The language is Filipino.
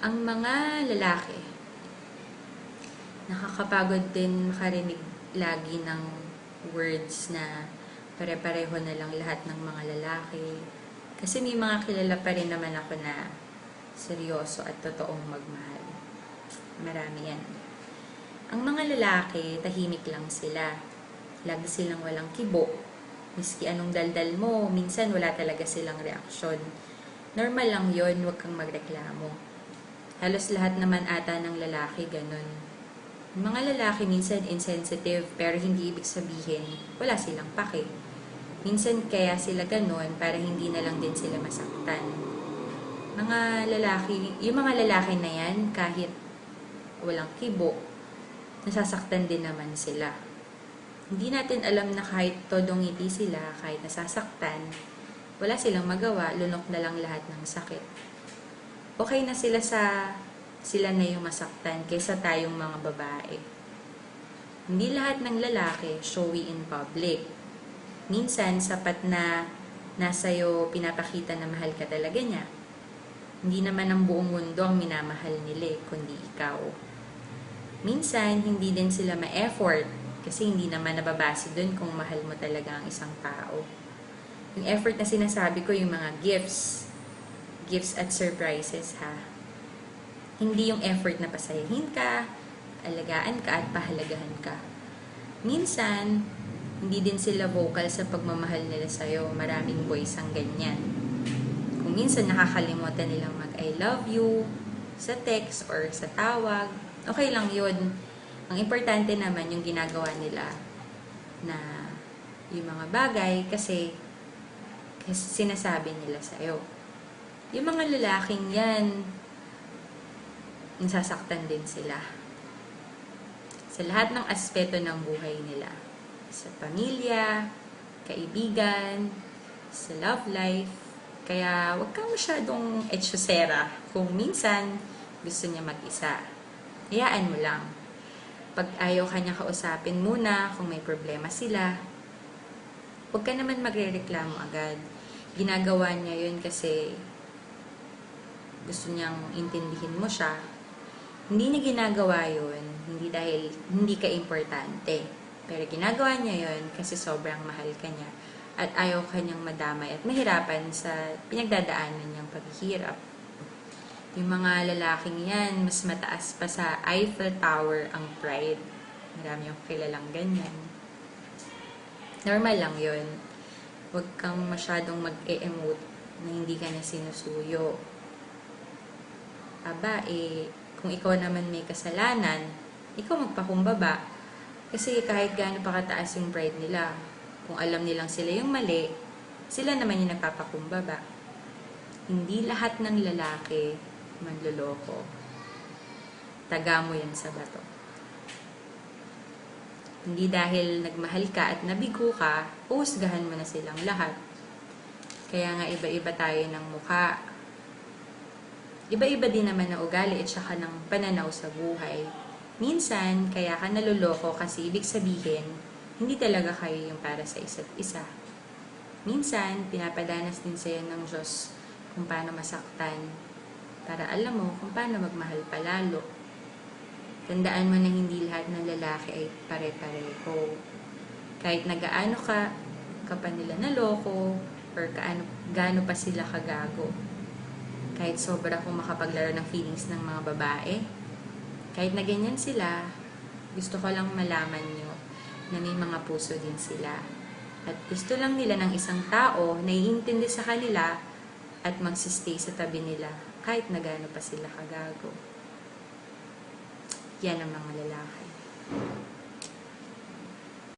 Ang mga lalaki, nakakapagod din makarinig lagi ng words na pare-pareho na lang lahat ng mga lalaki. Kasi may mga kilala pa rin naman ako na seryoso at totoong magmahal. Marami yan. Ang mga lalaki, tahimik lang sila. Lagi silang walang kibo. Miski anong daldal mo, minsan wala talaga silang reaksyon. Normal lang yon, huwag kang magreklamo. Halos lahat naman ata ng lalaki ganun. Mga lalaki minsan insensitive pero hindi ibig sabihin wala silang pake. Minsan kaya sila ganun para hindi na lang din sila masaktan. Yung mga lalaki na yan kahit walang kibo, nasasaktan din naman sila. Hindi natin alam na kahit todong ngiti sila, kahit nasasaktan, wala silang magawa, lunok na lang lahat ng sakit. Okay na sila na yung masaktan kaysa tayong mga babae. Hindi lahat ng lalaki showy in public. Minsan, sapat na nasayo pinapakita na mahal ka talaga niya. Hindi naman ang buong mundo ang minamahal nila, kundi ikaw. Minsan, hindi din sila ma-effort kasi hindi naman nababase dun kung mahal mo talaga ang isang tao. Yung effort na sinasabi ko, yung mga gifts at surprises ha. Hindi yung effort na pasayahin ka, alagaan ka at pahalagahan ka. Minsan, hindi din sila vocal sa pagmamahal nila sa'yo. Maraming boys ang ganyan. Kung minsan nakakalimutan nilang mag-I love you sa text or sa tawag, okay lang yun. Ang importante naman yung ginagawa nila na yung mga bagay kasi sinasabi nila sa'yo. Yung mga lalaking yan, nasasaktan din sila. Sa lahat ng aspeto ng buhay nila. Sa pamilya, kaibigan, sa love life. Kaya huwag kang masyadong etsyosera kung minsan gusto niya mag-isa. Hayaan mo lang. Pag ayaw kanya kausapin muna kung may problema sila, huwag ka naman magrereklamo agad. Ginagawa niya yun kasi gusto niyang intindihin mo siya. Hindi niya ginagawa yun, hindi dahil hindi ka importante. Pero ginagawa niya yun kasi sobrang mahal ka niya at ayaw kanyang madamay at mahirapan sa pinagdadaanan niyang paghihirap. Yung mga lalaking yan, mas mataas pa sa Eiffel Tower ang pride. Marami yung kilalang ganyan. Normal lang yun. Huwag kang masyadong mag-e-emote na hindi ka na sinusuyo. Kung ikaw naman may kasalanan, ikaw magpakumbaba. Kasi kahit gaano pa kataas yung pride nila, kung alam nilang sila yung mali, sila naman yung nagpapakumbaba. Hindi lahat ng lalaki manloloko. Taga mo yan sa bato. Hindi dahil nagmahal ka at nabigo ka, uhusgahan mo na silang lahat. Kaya nga iba-iba tayo ng mukha. Iba-iba din naman ang ugali at saka ng pananaw sa buhay. Minsan, kaya ka naluloko kasi ibig sabihin, hindi talaga kayo yung para sa isa't isa. Minsan, pinapadanas din sa'yo ng Diyos kung paano masaktan para alam mo kung paano magmahal palalo. Tandaan mo na hindi lahat ng lalaki ay pare-pareho. Kahit nagaano ka pa nila naloko, or gaano pa sila kagago. Kahit sobra kung makapaglaro ng feelings ng mga babae, kahit na ganyan sila, gusto ko lang malaman nyo na may mga puso din sila. At gusto lang nila ng isang tao na iintindi sa kanila at magsistay sa tabi nila kahit na gaano pa sila kagago. Yan ang mga lalaki.